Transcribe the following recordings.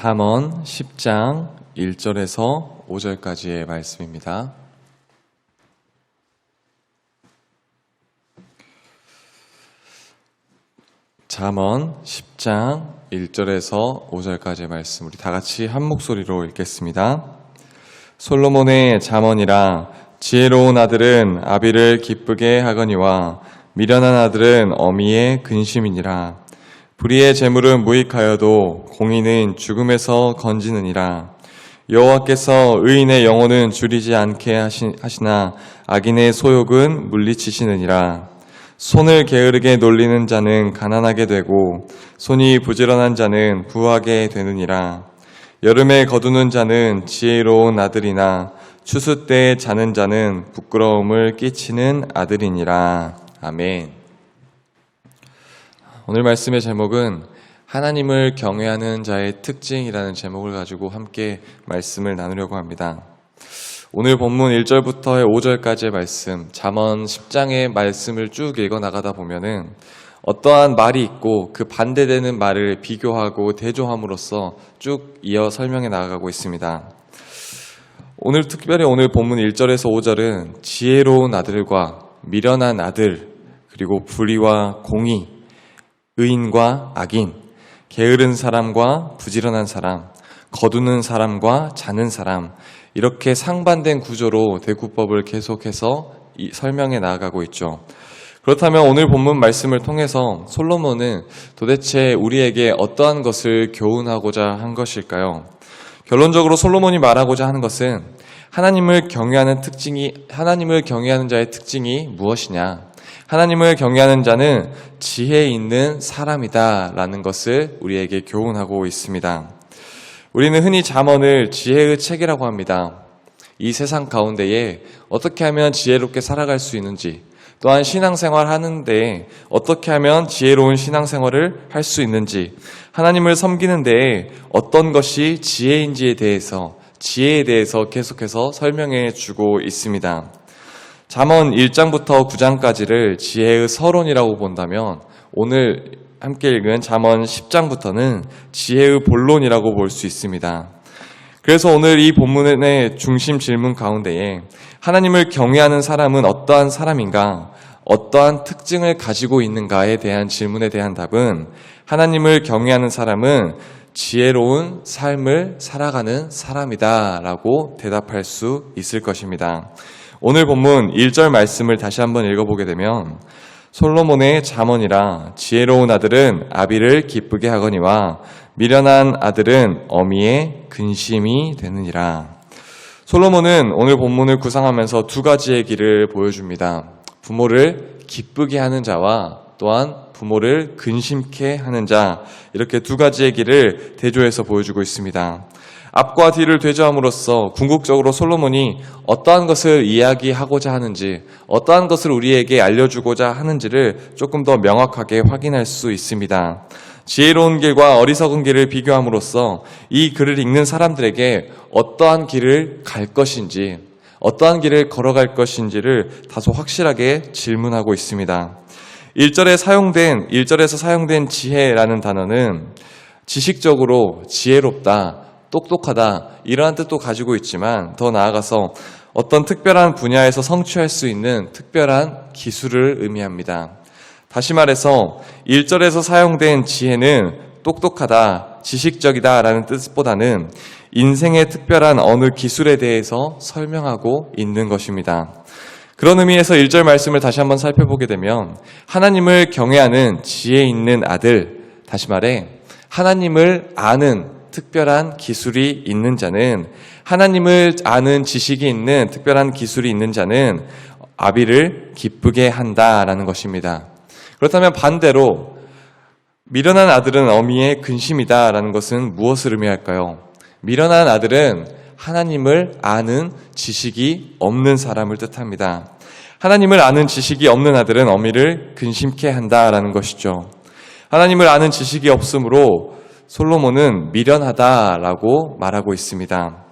잠언 10장 1절에서 5절까지의 말씀입니다. 잠언 10장 1절에서 5절까지의 말씀 우리 다 같이 한 목소리로 읽겠습니다. 솔로몬의 잠언이라 지혜로운 아들은 아비를 기쁘게 하거니와 미련한 아들은 어미의 근심이니라. 불의의 재물은 무익하여도 공의는 죽음에서 건지느니라. 여호와께서 의인의 영혼은 줄이지 않게 하시나 악인의 소욕은 물리치시느니라. 손을 게으르게 놀리는 자는 가난하게 되고 손이 부지런한 자는 부하게 되느니라. 여름에 거두는 자는 지혜로운 아들이나 추수 때에 자는 자는 부끄러움을 끼치는 아들이니라. 아멘. 오늘 말씀의 제목은 하나님을 경외하는 자의 특징이라는 제목을 가지고 함께 말씀을 나누려고 합니다. 오늘 본문 1절부터 5절까지의 말씀, 잠언 10장의 말씀을 쭉 읽어나가다 보면은 어떠한 말이 있고 그 반대되는 말을 비교하고 대조함으로써 쭉 이어 설명해 나가고 있습니다. 특별히 오늘 본문 1절에서 5절은 지혜로운 아들과 미련한 아들, 그리고 불의와 공의, 의인과 악인, 게으른 사람과 부지런한 사람, 거두는 사람과 자는 사람, 이렇게 상반된 구조로 대구법을 계속해서 설명해 나아가고 있죠. 그렇다면 오늘 본문 말씀을 통해서 솔로몬은 도대체 우리에게 어떠한 것을 교훈하고자 한 것일까요? 결론적으로 솔로몬이 말하고자 하는 것은 하나님을 경외하는 자의 특징이 무엇이냐? 하나님을 경외하는 자는 지혜 있는 사람이다 라는 것을 우리에게 교훈하고 있습니다. 우리는 흔히 잠언을 지혜의 책이라고 합니다. 이 세상 가운데에 어떻게 하면 지혜롭게 살아갈 수 있는지, 또한 신앙생활 하는데 어떻게 하면 지혜로운 신앙생활을 할 수 있는지, 하나님을 섬기는 데에 어떤 것이 지혜에 대해서 계속해서 설명해 주고 있습니다. 잠언 1장부터 9장까지를 지혜의 서론이라고 본다면 오늘 함께 읽은 잠언 10장부터는 지혜의 본론이라고 볼 수 있습니다. 그래서 오늘 이 본문의 중심 질문 가운데에 하나님을 경외하는 사람은 어떠한 사람인가, 어떠한 특징을 가지고 있는가에 대한 질문에 대한 답은 하나님을 경외하는 사람은 지혜로운 삶을 살아가는 사람이다 라고 대답할 수 있을 것입니다. 오늘 본문 1절 말씀을 다시 한번 읽어보게 되면 솔로몬의 잠언이라 지혜로운 아들은 아비를 기쁘게 하거니와 미련한 아들은 어미의 근심이 되느니라. 솔로몬은 오늘 본문을 구상하면서 두 가지의 길을 보여줍니다. 부모를 기쁘게 하는 자와 또한 부모를 근심케 하는 자, 이렇게 두 가지의 길을 대조해서 보여주고 있습니다. 앞과 뒤를 대조함으로써 궁극적으로 솔로몬이 어떠한 것을 이야기하고자 하는지, 어떠한 것을 우리에게 알려주고자 하는지를 조금 더 명확하게 확인할 수 있습니다. 지혜로운 길과 어리석은 길을 비교함으로써 이 글을 읽는 사람들에게 어떠한 길을 갈 것인지, 어떠한 길을 걸어갈 것인지를 다소 확실하게 질문하고 있습니다. 1절에서 사용된 지혜라는 단어는 지식적으로 지혜롭다, 똑똑하다, 이러한 뜻도 가지고 있지만 더 나아가서 어떤 특별한 분야에서 성취할 수 있는 특별한 기술을 의미합니다. 다시 말해서 1절에서 사용된 지혜는 똑똑하다, 지식적이다 라는 뜻보다는 인생의 특별한 어느 기술에 대해서 설명하고 있는 것입니다. 그런 의미에서 1절 말씀을 다시 한번 살펴보게 되면 하나님을 경외하는 지혜 있는 아들, 다시 말해 하나님을 아는 특별한 기술이 있는 자는, 하나님을 아는 지식이 있는 특별한 기술이 있는 자는 아비를 기쁘게 한다라는 것입니다. 그렇다면 반대로 미련한 아들은 어미의 근심이다라는 것은 무엇을 의미할까요? 미련한 아들은 하나님을 아는 지식이 없는 사람을 뜻합니다. 하나님을 아는 지식이 없는 아들은 어미를 근심케 한다라는 것이죠. 하나님을 아는 지식이 없으므로 솔로몬은 미련하다라고 말하고 있습니다.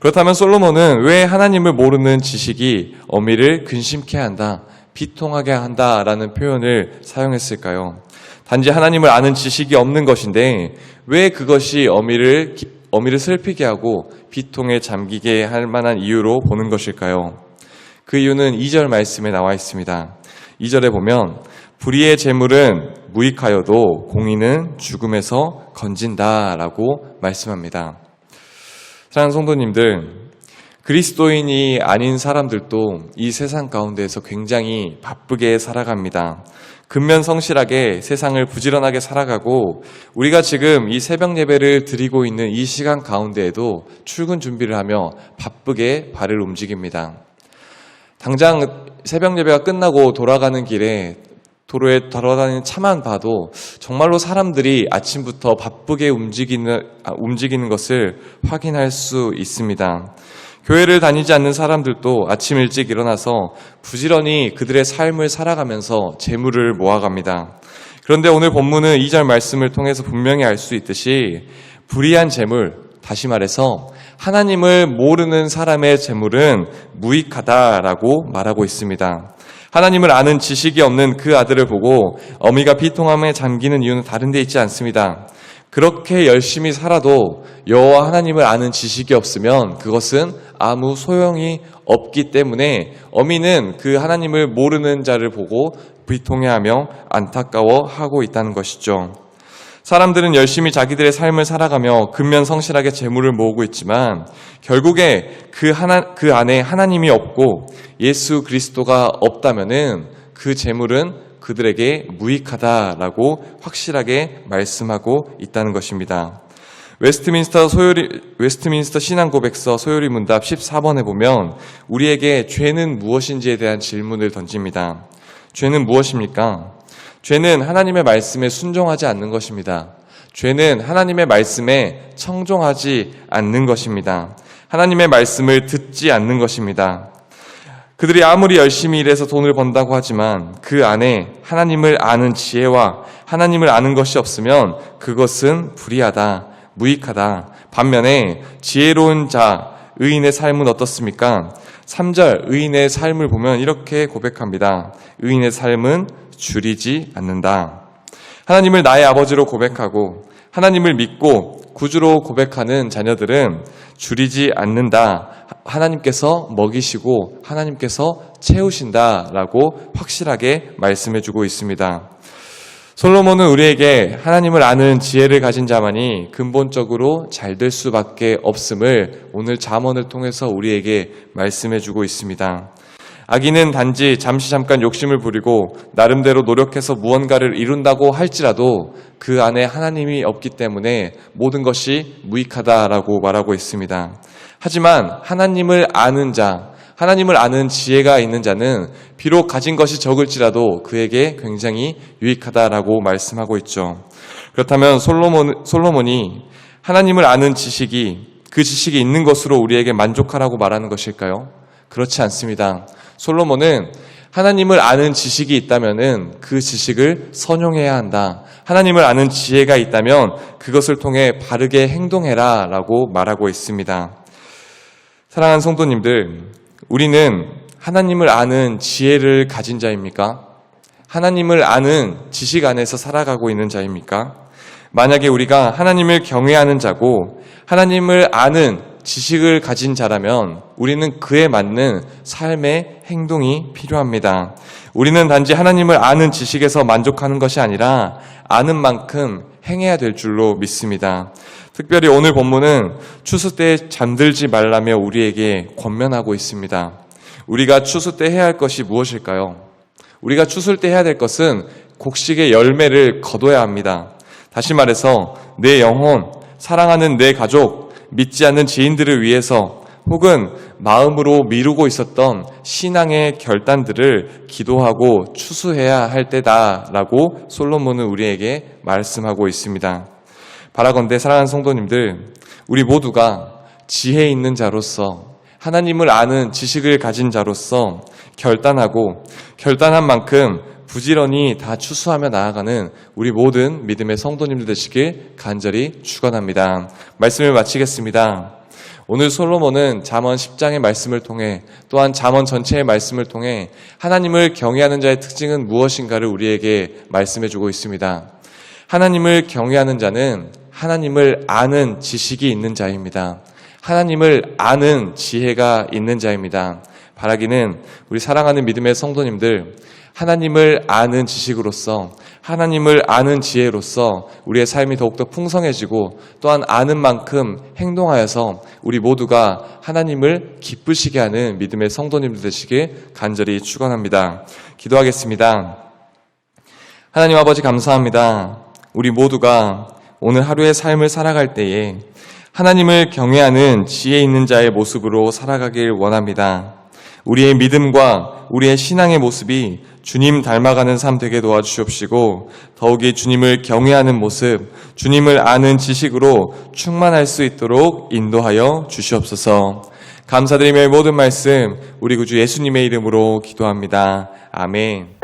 그렇다면 솔로몬은 왜 하나님을 모르는 지식이 어미를 근심케 한다, 비통하게 한다라는 표현을 사용했을까요? 단지 하나님을 아는 지식이 없는 것인데 왜 그것이 어미를 슬피게 하고 비통에 잠기게 할 만한 이유로 보는 것일까요? 그 이유는 2절 말씀에 나와 있습니다. 2절에 보면 불의의 재물은 무익하여도 공의는 죽음에서 건진다라고 말씀합니다. 사랑하는 성도님들, 그리스도인이 아닌 사람들도 이 세상 가운데에서 굉장히 바쁘게 살아갑니다. 근면성실하게 세상을 부지런하게 살아가고 우리가 지금 이 새벽 예배를 드리고 있는 이 시간 가운데에도 출근 준비를 하며 바쁘게 발을 움직입니다. 당장 새벽 예배가 끝나고 돌아가는 길에 도로에 돌아다니는 차만 봐도 정말로 사람들이 아침부터 바쁘게 움직이는 것을 확인할 수 있습니다. 교회를 다니지 않는 사람들도 아침 일찍 일어나서 부지런히 그들의 삶을 살아가면서 재물을 모아갑니다. 그런데 오늘 본문은 2절 말씀을 통해서 분명히 알 수 있듯이 불의한 재물, 다시 말해서 하나님을 모르는 사람의 재물은 무익하다라고 말하고 있습니다. 하나님을 아는 지식이 없는 그 아들을 보고 어미가 비통함에 잠기는 이유는 다른 데 있지 않습니다. 그렇게 열심히 살아도 여호와 하나님을 아는 지식이 없으면 그것은 아무 소용이 없기 때문에 어미는 그 하나님을 모르는 자를 보고 비통해하며 안타까워하고 있다는 것이죠. 사람들은 열심히 자기들의 삶을 살아가며 근면성실하게 재물을 모으고 있지만 결국에 그 안에 하나님이 없고 예수 그리스도가 없다면은 그 재물은 그들에게 무익하다라고 확실하게 말씀하고 있다는 것입니다. 웨스트민스터 신앙고백서 소요리 문답 14번에 보면 우리에게 죄는 무엇인지에 대한 질문을 던집니다. 죄는 무엇입니까? 죄는 하나님의 말씀에 순종하지 않는 것입니다. 죄는 하나님의 말씀에 청종하지 않는 것입니다. 하나님의 말씀을 듣지 않는 것입니다. 그들이 아무리 열심히 일해서 돈을 번다고 하지만 그 안에 하나님을 아는 지혜와 하나님을 아는 것이 없으면 그것은 불의하다, 무익하다. 반면에 지혜로운 자, 의인의 삶은 어떻습니까? 3절 의인의 삶을 보면 이렇게 고백합니다. 의인의 삶은 줄이지 않는다. 하나님을 나의 아버지로 고백하고 하나님을 믿고 구주로 고백하는 자녀들은 줄이지 않는다. 하나님께서 먹이시고 하나님께서 채우신다라고 확실하게 말씀해주고 있습니다. 솔로몬은 우리에게 하나님을 아는 지혜를 가진 자만이 근본적으로 잘 될 수밖에 없음을 오늘 잠언을 통해서 우리에게 말씀해주고 있습니다. 악인은 단지 잠깐 욕심을 부리고 나름대로 노력해서 무언가를 이룬다고 할지라도 그 안에 하나님이 없기 때문에 모든 것이 무익하다라고 말하고 있습니다. 하지만 하나님을 아는 자, 하나님을 아는 지혜가 있는 자는 비록 가진 것이 적을지라도 그에게 굉장히 유익하다라고 말씀하고 있죠. 그렇다면 솔로몬이 하나님을 아는 지식이 그 지식이 있는 것으로 우리에게 만족하라고 말하는 것일까요? 그렇지 않습니다. 솔로몬은 하나님을 아는 지식이 있다면 그 지식을 선용해야 한다. 하나님을 아는 지혜가 있다면 그것을 통해 바르게 행동해라 라고 말하고 있습니다. 사랑하는 성도님들, 우리는 하나님을 아는 지혜를 가진 자입니까? 하나님을 아는 지식 안에서 살아가고 있는 자입니까? 만약에 우리가 하나님을 경외하는 자고 하나님을 아는 지식을 가진 자라면 우리는 그에 맞는 삶의 행동이 필요합니다. 우리는 단지 하나님을 아는 지식에서 만족하는 것이 아니라 아는 만큼 행해야 될 줄로 믿습니다. 특별히 오늘 본문은 추수 때에 잠들지 말라며 우리에게 권면하고 있습니다. 우리가 추수 때 해야 할 것이 무엇일까요? 우리가 추수 때 해야 될 것은 곡식의 열매를 거둬야 합니다. 다시 말해서 내 영혼, 사랑하는 내 가족, 믿지 않는 지인들을 위해서 혹은 마음으로 미루고 있었던 신앙의 결단들을 기도하고 추수해야 할 때다라고 솔로몬은 우리에게 말씀하고 있습니다. 바라건대 사랑하는 성도님들, 우리 모두가 지혜 있는 자로서 하나님을 아는 지식을 가진 자로서 결단한 만큼 부지런히 다 추수하며 나아가는 우리 모든 믿음의 성도님들 되시길 간절히 축원합니다. 말씀을 마치겠습니다. 오늘 솔로몬은 잠언 10장의 말씀을 통해 또한 잠언 전체의 말씀을 통해 하나님을 경외하는 자의 특징은 무엇인가를 우리에게 말씀해주고 있습니다. 하나님을 경외하는 자는 하나님을 아는 지식이 있는 자입니다. 하나님을 아는 지혜가 있는 자입니다. 바라기는 우리 사랑하는 믿음의 성도님들, 하나님을 아는 지식으로서, 하나님을 아는 지혜로서 우리의 삶이 더욱더 풍성해지고 또한 아는 만큼 행동하여서 우리 모두가 하나님을 기쁘시게 하는 믿음의 성도님들 되시길 간절히 축원합니다. 기도하겠습니다. 하나님 아버지 감사합니다. 우리 모두가 오늘 하루의 삶을 살아갈 때에 하나님을 경외하는 지혜 있는 자의 모습으로 살아가길 원합니다. 우리의 믿음과 우리의 신앙의 모습이 주님 닮아가는 삶 되게 도와주시옵시고 더욱이 주님을 경외하는 모습, 주님을 아는 지식으로 충만할 수 있도록 인도하여 주시옵소서. 감사드리며 모든 말씀 우리 구주 예수님의 이름으로 기도합니다. 아멘.